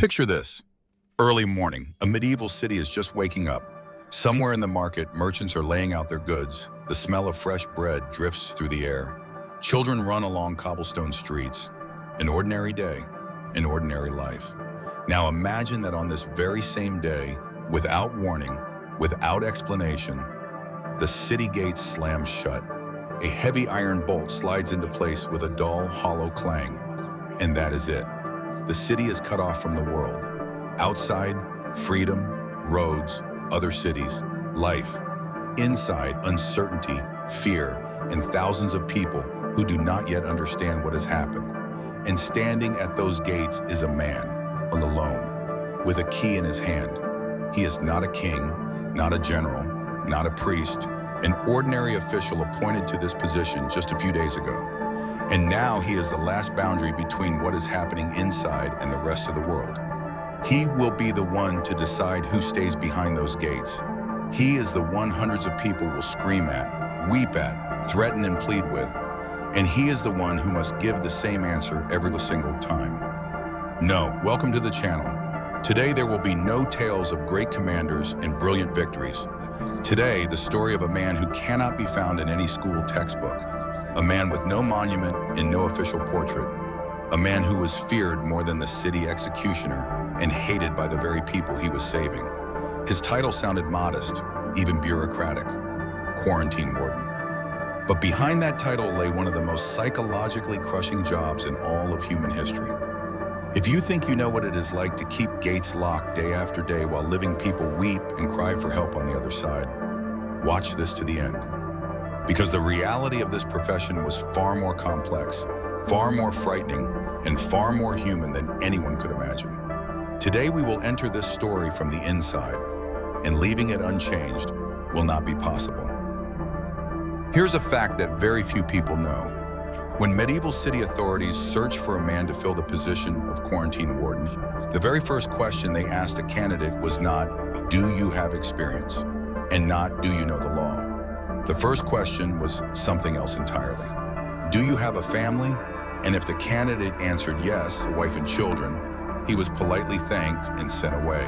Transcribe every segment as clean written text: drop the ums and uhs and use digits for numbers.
Picture this. Early morning, a medieval city is just waking up. Somewhere in the market, merchants are laying out their goods. The smell of fresh bread drifts through the air. Children run along cobblestone streets. An ordinary day, an ordinary life. Now imagine that on this very same day, without warning, without explanation, the city gates slam shut. A heavy iron bolt slides into place with a dull, hollow clang. And that is it. The city is cut off from the world. Outside, freedom, roads, other cities, life. Inside, uncertainty, fear, and thousands of people who do not yet understand what has happened. And standing at those gates is a man, alone, with a key in his hand. He is not a king, not a general, not a priest, an ordinary official appointed to this position just a few days ago. And now he is the last boundary between what is happening inside and the rest of the world. He will be the one to decide who stays behind those gates. He is the one hundreds of people will scream at, weep at, threaten and plead with. And he is the one who must give the same answer every single time. No, welcome to the channel. Today there will be no tales of great commanders and brilliant victories. Today, the story of a man who cannot be found in any school textbook. A man with no monument and no official portrait. A man who was feared more than the city executioner and hated by the very people he was saving. His title sounded modest, even bureaucratic, quarantine warden. But behind that title lay one of the most psychologically crushing jobs in all of human history. If you think you know what it is like to keep gates locked day after day while living people weep and cry for help on the other side, watch this to the end. Because the reality of this profession was far more complex, far more frightening, and far more human than anyone could imagine. Today we will enter this story from the inside, and leaving it unchanged will not be possible. Here's a fact that very few people know. When medieval city authorities searched for a man to fill the position of quarantine warden, the very first question they asked a candidate was not, "Do you have experience?" and not, "Do you know the law?" The first question was something else entirely. Do you have a family? And if the candidate answered yes, a wife and children, he was politely thanked and sent away.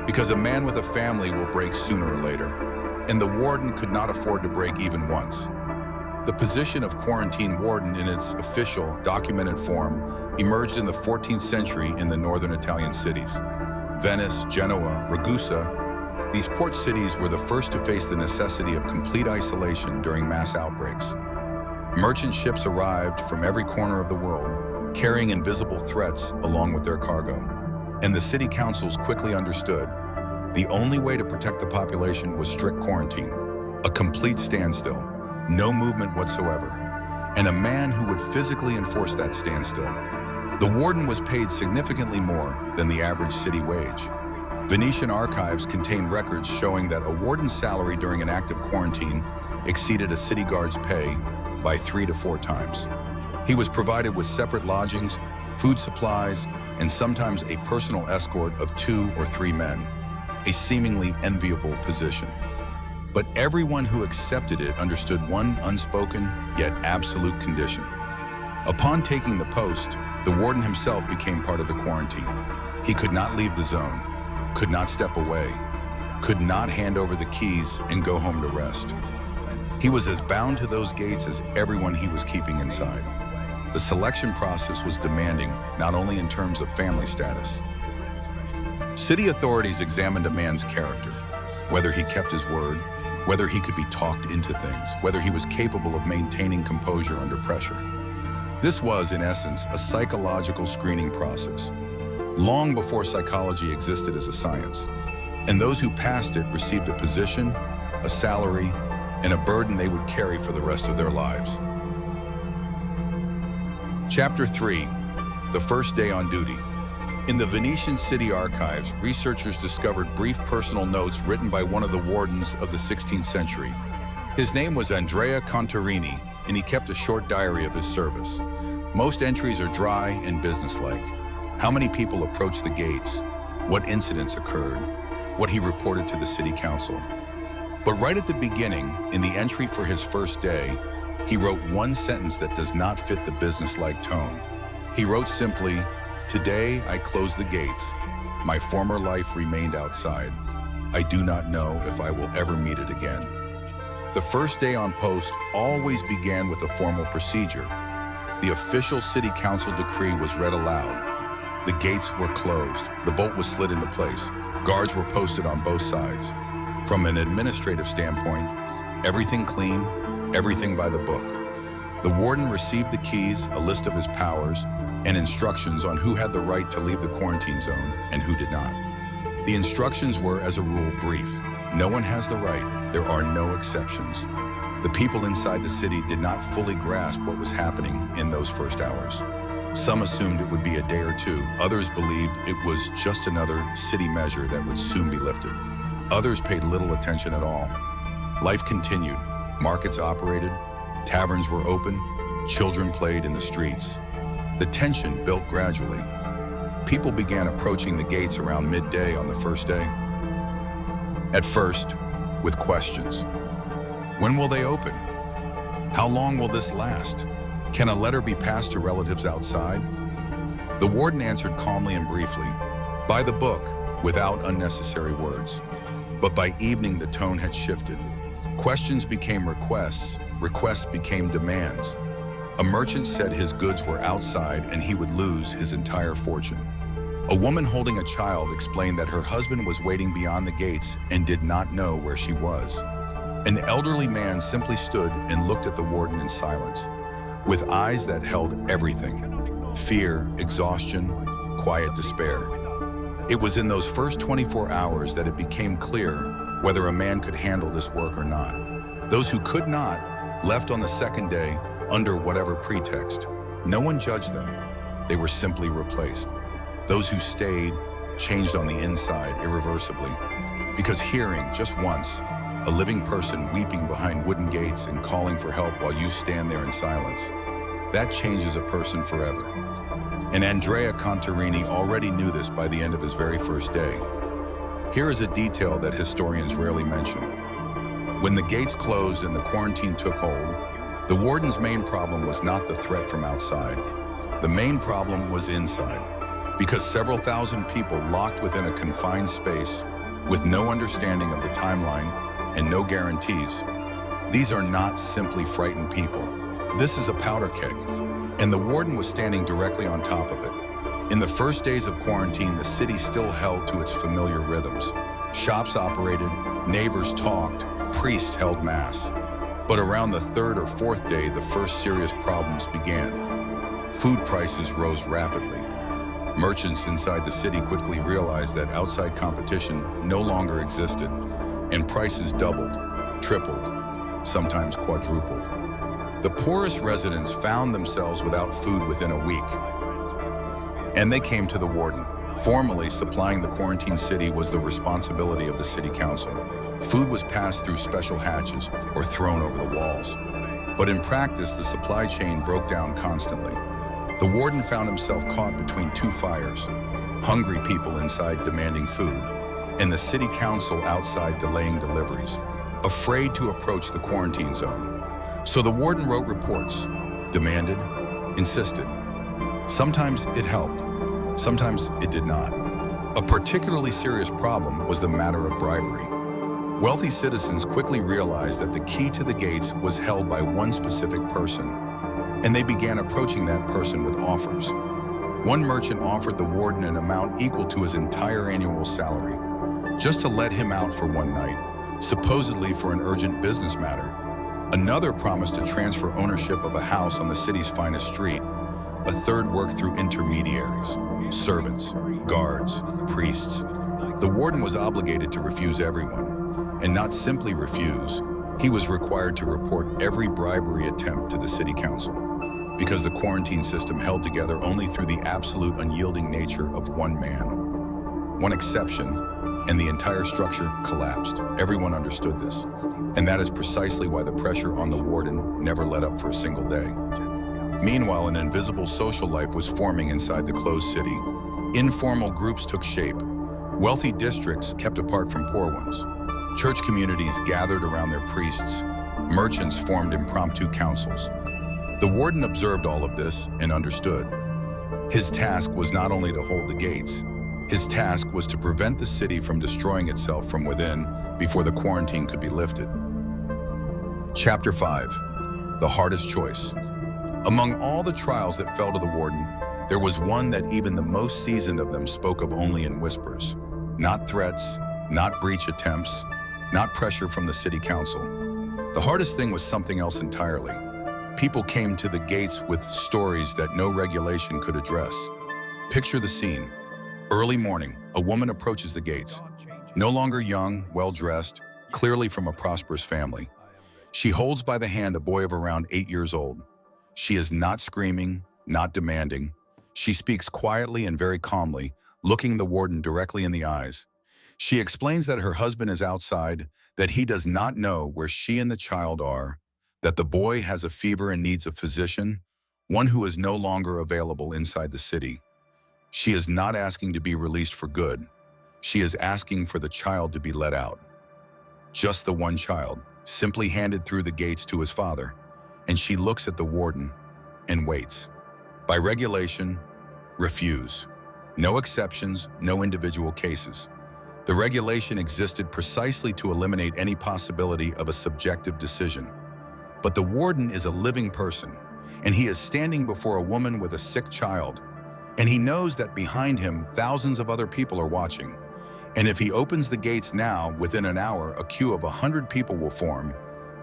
Because a man with a family will break sooner or later, and the warden could not afford to break even once. The position of quarantine warden in its official, documented form emerged in the 14th century in the northern Italian cities. Venice, Genoa, Ragusa, these port cities were the first to face the necessity of complete isolation during mass outbreaks. Merchant ships arrived from every corner of the world, carrying invisible threats along with their cargo. And the city councils quickly understood the only way to protect the population was strict quarantine, a complete standstill. No movement whatsoever, and a man who would physically enforce that standstill. The warden was paid significantly more than the average city wage. Venetian archives contain records showing that a warden's salary during an active quarantine exceeded a city guard's pay by 3 to 4 times. He was provided with separate lodgings, food supplies, and sometimes a personal escort of 2 or 3 men, a seemingly enviable position. But everyone who accepted it understood one unspoken yet absolute condition. Upon taking the post, the warden himself became part of the quarantine. He could not leave the zone, could not step away, could not hand over the keys and go home to rest. He was as bound to those gates as everyone he was keeping inside. The selection process was demanding, not only in terms of family status. City authorities examined a man's character, whether he kept his word, whether he could be talked into things, whether he was capable of maintaining composure under pressure. This was, in essence, a psychological screening process, long before psychology existed as a science. And those who passed it received a position, a salary, and a burden they would carry for the rest of their lives. Chapter 3, The First Day on Duty. In the Venetian city archives, researchers discovered brief personal notes written by one of the wardens of the 16th century. His name was Andrea Contarini, and he kept a short diary of his service. Most entries are dry and businesslike. How many people approached the gates, what incidents occurred, what he reported to the city council. But right at the beginning, in the entry for his first day, he wrote one sentence that does not fit the businesslike tone. He wrote simply, Today, I close the gates. My former life remained outside. I do not know if I will ever meet it again. The first day on post always began with a formal procedure. The official city council decree was read aloud. The gates were closed. The bolt was slid into place. Guards were posted on both sides. From an administrative standpoint, everything clean, everything by the book. The warden received the keys, a list of his powers, and instructions on who had the right to leave the quarantine zone and who did not. The instructions were, as a rule, brief. No one has the right. There are no exceptions. The people inside the city did not fully grasp what was happening in those first hours. Some assumed it would be a day or two. Others believed it was just another city measure that would soon be lifted. Others paid little attention at all. Life continued. Markets operated. Taverns were open. Children played in the streets. The tension built gradually. People began approaching the gates around midday on the first day. At first, with questions. When will they open? How long will this last? Can a letter be passed to relatives outside? The warden answered calmly and briefly, by the book, without unnecessary words. But by evening, the tone had shifted. Questions became requests, requests became demands. A merchant said his goods were outside and he would lose his entire fortune. A woman holding a child explained that her husband was waiting beyond the gates and did not know where she was. An elderly man simply stood and looked at the warden in silence, with eyes that held everything: fear, exhaustion, quiet despair. It was in those first 24 hours that it became clear whether a man could handle this work or not. Those who could not left on the second day under whatever pretext. No one judged them. They were simply replaced. Those who stayed changed on the inside irreversibly, because hearing just once a living person weeping behind wooden gates and calling for help while you stand there in silence, that changes a person forever. And Andrea Contarini already knew this by the end of his very first day. Here is a detail that historians rarely mention. When the gates closed and the quarantine took hold, the warden's main problem was not the threat from outside. The main problem was inside, because several thousand people locked within a confined space with no understanding of the timeline and no guarantees. These are not simply frightened people. This is a powder keg, and the warden was standing directly on top of it. In the first days of quarantine, the city still held to its familiar rhythms. Shops operated, neighbors talked, priests held mass. But around the third or fourth day, the first serious problems began. Food prices rose rapidly. Merchants inside the city quickly realized that outside competition no longer existed, and prices doubled, tripled, sometimes quadrupled. The poorest residents found themselves without food within a week, and they came to the warden. Formally, supplying the quarantine city was the responsibility of the city council. Food was passed through special hatches or thrown over the walls. But in practice, the supply chain broke down constantly. The warden found himself caught between two fires: hungry people inside demanding food, and the city council outside delaying deliveries, afraid to approach the quarantine zone. So the warden wrote reports, demanded, insisted. Sometimes it helped, sometimes it did not. A particularly serious problem was the matter of bribery. Wealthy citizens quickly realized that the key to the gates was held by one specific person, and they began approaching that person with offers. One merchant offered the warden an amount equal to his entire annual salary, just to let him out for one night, supposedly for an urgent business matter. Another promised to transfer ownership of a house on the city's finest street. A third worked through intermediaries, servants, guards, priests. The warden was obligated to refuse everyone, and not simply refuse. He was required to report every bribery attempt to the city council, because the quarantine system held together only through the absolute unyielding nature of one man. One exception, and the entire structure collapsed. Everyone understood this, and that is precisely why the pressure on the warden never let up for a single day. Meanwhile, an invisible social life was forming inside the closed city. Informal groups took shape. Wealthy districts kept apart from poor ones. Church communities gathered around their priests. Merchants formed impromptu councils. The warden observed all of this and understood. His task was not only to hold the gates, his task was to prevent the city from destroying itself from within before the quarantine could be lifted. Chapter 5. The hardest choice. Among all the trials that fell to the warden, there was one that even the most seasoned of them spoke of only in whispers. Not threats, not breach attempts, not pressure from the city council. The hardest thing was something else entirely. People came to the gates with stories that no regulation could address. Picture the scene. Early morning, a woman approaches the gates. No longer young, well-dressed, clearly from a prosperous family. She holds by the hand a boy of around 8 years old. She is not screaming, not demanding. She speaks quietly and very calmly, looking the warden directly in the eyes. She explains that her husband is outside, that he does not know where she and the child are, that the boy has a fever and needs a physician, one who is no longer available inside the city. She is not asking to be released for good. She is asking for the child to be let out. Just the one child, simply handed through the gates to his father, and she looks at the warden and waits. By regulation, refuse. No exceptions, no individual cases. The regulation existed precisely to eliminate any possibility of a subjective decision. But the warden is a living person, and he is standing before a woman with a sick child, and he knows that behind him thousands of other people are watching. And if he opens the gates now, within an hour, a queue of 100 people will form,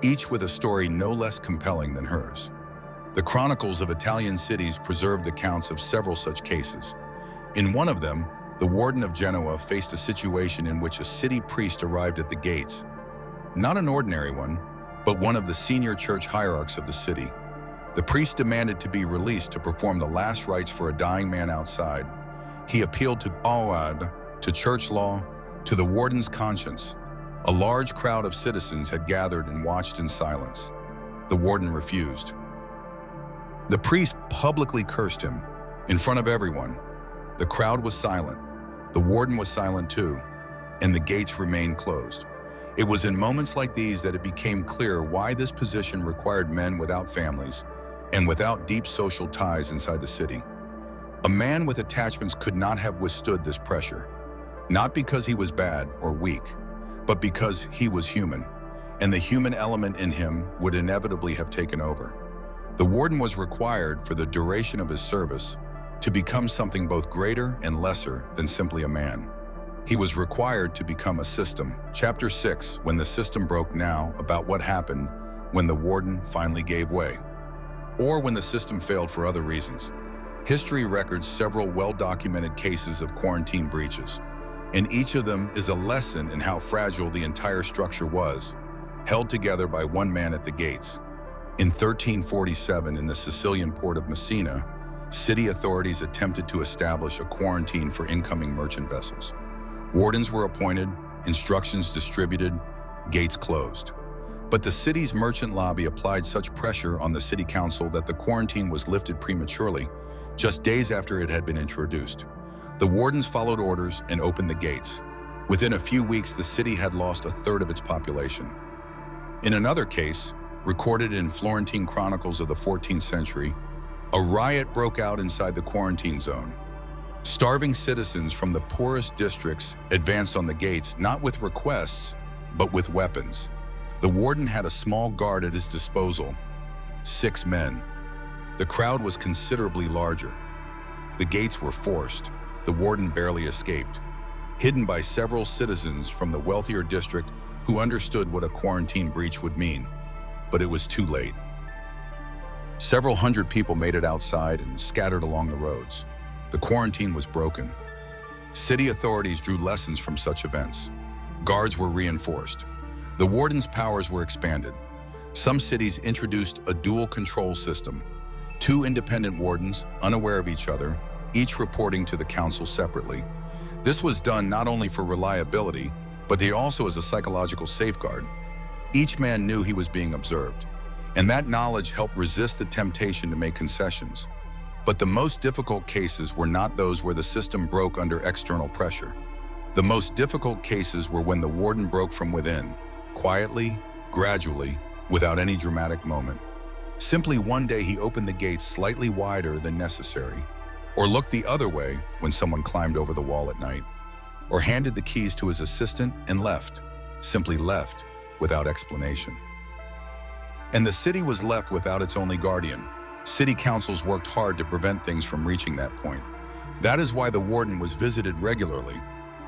each with a story no less compelling than hers. The chronicles of Italian cities preserved accounts of several such cases. In one of them, the warden of Genoa faced a situation in which a city priest arrived at the gates. Not an ordinary one, but one of the senior church hierarchs of the city. The priest demanded to be released to perform the last rites for a dying man outside. He appealed to Awad, to church law, to the warden's conscience. A large crowd of citizens had gathered and watched in silence. The warden refused. The priest publicly cursed him in front of everyone. The crowd was silent. The warden was silent too, and the gates remained closed. It was in moments like these that it became clear why this position required men without families and without deep social ties inside the city. A man with attachments could not have withstood this pressure, not because he was bad or weak, but because he was human, and the human element in him would inevitably have taken over. The warden was required, for the duration of his service, to become something both greater and lesser than simply a man. He was required to become a system. Chapter 6, When the System Broke Now, about what happened when the warden finally gave way, or when the system failed for other reasons. History records several well-documented cases of quarantine breaches, and each of them is a lesson in how fragile the entire structure was, held together by one man at the gates. In 1347, in the Sicilian port of Messina, city authorities attempted to establish a quarantine for incoming merchant vessels. Wardens were appointed, instructions distributed, gates closed. But the city's merchant lobby applied such pressure on the city council that the quarantine was lifted prematurely, just days after it had been introduced. The wardens followed orders and opened the gates. Within a few weeks, the city had lost a third of its population. In another case, recorded in Florentine chronicles of the 14th century, a riot broke out inside the quarantine zone. Starving citizens from the poorest districts advanced on the gates, not with requests, but with weapons. The warden had a small guard at his disposal, 6 men. The crowd was considerably larger. The gates were forced. The warden barely escaped, hidden by several citizens from the wealthier district who understood what a quarantine breach would mean. But it was too late. Several hundred people made it outside and scattered along the roads. The quarantine was broken. City authorities drew lessons from such events. Guards were reinforced. The warden's powers were expanded. Some cities introduced a dual control system. 2 independent wardens, unaware of each other, each reporting to the council separately. This was done not only for reliability, but also as a psychological safeguard. Each man knew he was being observed, and that knowledge helped resist the temptation to make concessions. But the most difficult cases were not those where the system broke under external pressure. The most difficult cases were when the warden broke from within, quietly, gradually, without any dramatic moment. Simply one day he opened the gates slightly wider than necessary. or looked the other way when someone climbed over the wall at night, or handed the keys to his assistant and left, simply left, without explanation. And the city was left without its only guardian. City councils worked hard to prevent things from reaching that point. That is why the warden was visited regularly,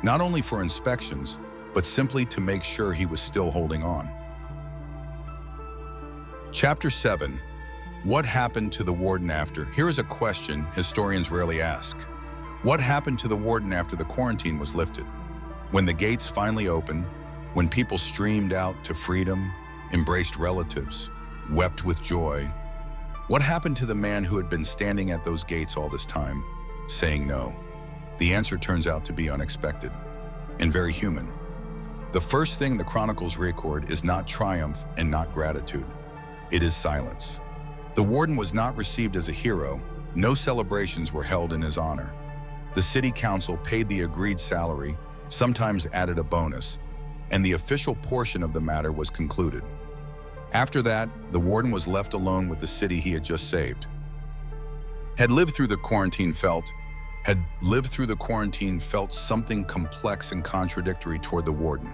not only for inspections, but simply to make sure he was still holding on. Chapter 7. What happened to the warden after? Here is a question historians rarely ask. What happened to the warden after the quarantine was lifted? When the gates finally opened, when people streamed out to freedom, embraced relatives, wept with joy, what happened to the man who had been standing at those gates all this time, saying no? The answer turns out to be unexpected and very human. The first thing the chronicles record is not triumph and not gratitude. It is silence. The warden was not received as a hero. No celebrations were held in his honor. The city council paid the agreed salary, sometimes added a bonus, and the official portion of the matter was concluded. After that, the warden was left alone with the city he had just saved. Had lived through the quarantine felt something complex and contradictory toward the warden.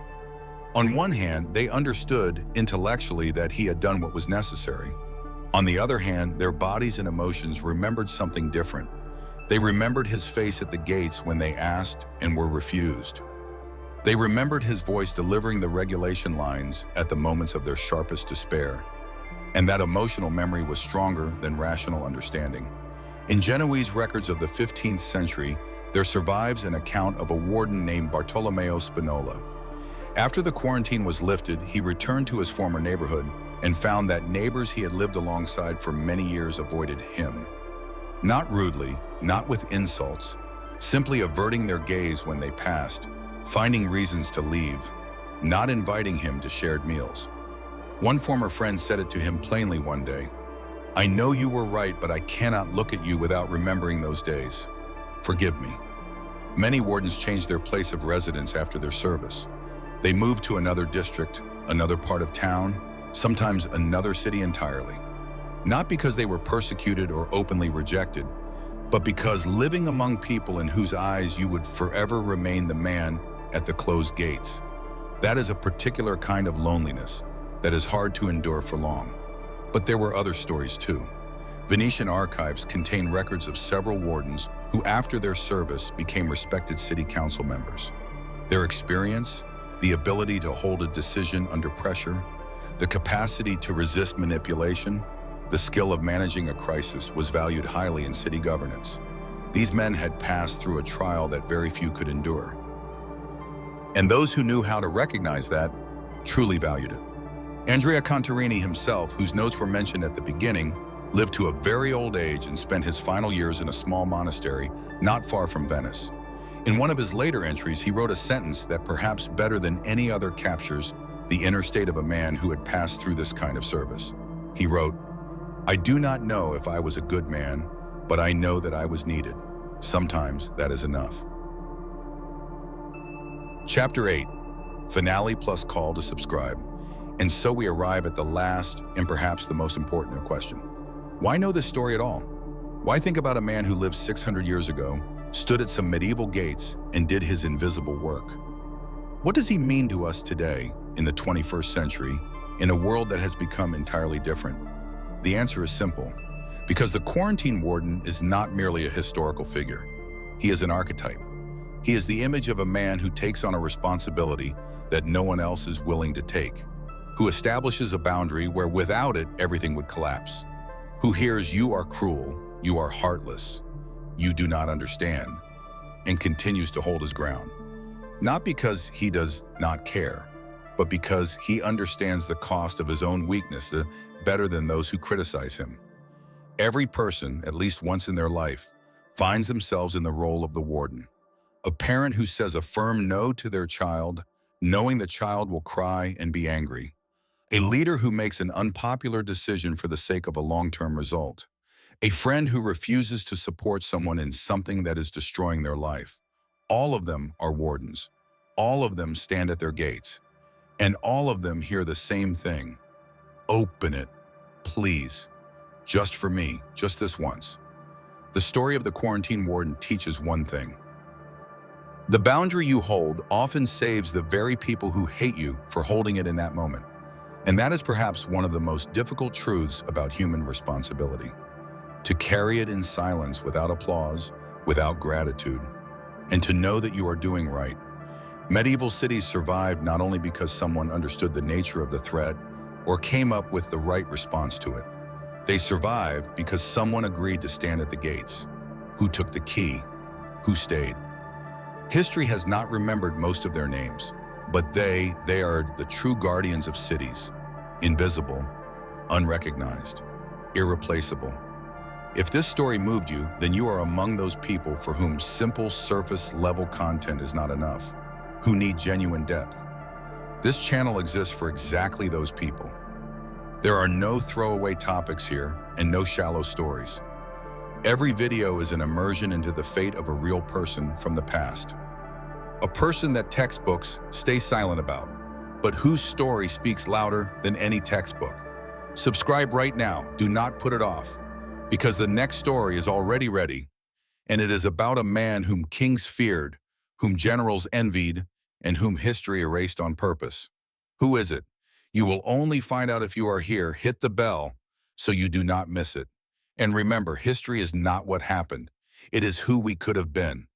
On one hand, they understood intellectually that he had done what was necessary. On the other hand, their bodies and emotions remembered something different. They remembered his face at the gates when they asked and were refused. They remembered his voice delivering the regulation lines at the moments of their sharpest despair. And that emotional memory was stronger than rational understanding. In Genoese records of the 15th century, there survives an account of a warden named Bartolomeo Spinola. After the quarantine was lifted, he returned to his former neighborhood and found that neighbors he had lived alongside for many years avoided him. Not rudely, not with insults, simply averting their gaze when they passed, finding reasons to leave, not inviting him to shared meals. One former friend said it to him plainly one day, "I know you were right, but I cannot look at you without remembering those days. Forgive me." Many wardens changed their place of residence after their service. They moved to another district, another part of town, sometimes another city entirely. Not because they were persecuted or openly rejected, but because living among people in whose eyes you would forever remain the man at the closed gates. That is a particular kind of loneliness that is hard to endure for long. But there were other stories too. Venetian archives contain records of several wardens who after their service became respected city council members. Their experience, the ability to hold a decision under pressure, the capacity to resist manipulation, the skill of managing a crisis was valued highly in city governance. These men had passed through a trial that very few could endure. And those who knew how to recognize that truly valued it. Andrea Contarini himself, whose notes were mentioned at the beginning, lived to a very old age and spent his final years in a small monastery not far from Venice. In one of his later entries, he wrote a sentence that perhaps better than any other captures the inner state of a man who had passed through this kind of service. He wrote, "I do not know if I was a good man, but I know that I was needed. Sometimes that is enough." Chapter 8, Finale plus call to subscribe. And so we arrive at the last and perhaps the most important question. Why know this story at all? Why think about a man who lived 600 years ago, stood at some medieval gates, and did his invisible work? What does he mean to us today, in the 21st century, in a world that has become entirely different? The answer is simple. Because the quarantine warden is not merely a historical figure. He is an archetype. He is the image of a man who takes on a responsibility that no one else is willing to take, who establishes a boundary where without it, everything would collapse, who hears "you are cruel, you are heartless, you do not understand," and continues to hold his ground. Not because he does not care, but because he understands the cost of his own weakness better than those who criticize him. Every person, at least once in their life, finds themselves in the role of the warden. A parent who says a firm no to their child, knowing the child will cry and be angry. A leader who makes an unpopular decision for the sake of a long-term result. A friend who refuses to support someone in something that is destroying their life. All of them are wardens. All of them stand at their gates. And all of them hear the same thing. "Open it, please. Just for me, just this once." The story of the quarantine warden teaches one thing. The boundary you hold often saves the very people who hate you for holding it in that moment. And that is perhaps one of the most difficult truths about human responsibility. To carry it in silence without applause, without gratitude, and to know that you are doing right. Medieval cities survived not only because someone understood the nature of the threat or came up with the right response to it. They survived because someone agreed to stand at the gates, who took the key, who stayed. History has not remembered most of their names, but they are the true guardians of cities, invisible, unrecognized, irreplaceable. If this story moved you, then you are among those people for whom simple surface-level content is not enough, who need genuine depth. This channel exists for exactly those people. There are no throwaway topics here and no shallow stories. Every video is an immersion into the fate of a real person from the past. A person that textbooks stay silent about, but whose story speaks louder than any textbook. Subscribe right now, do not put it off, because the next story is already ready, and it is about a man whom kings feared, whom generals envied, and whom history erased on purpose. Who is it? You will only find out if you are here. Hit the bell so you do not miss it. And remember, history is not what happened. It is who we could have been.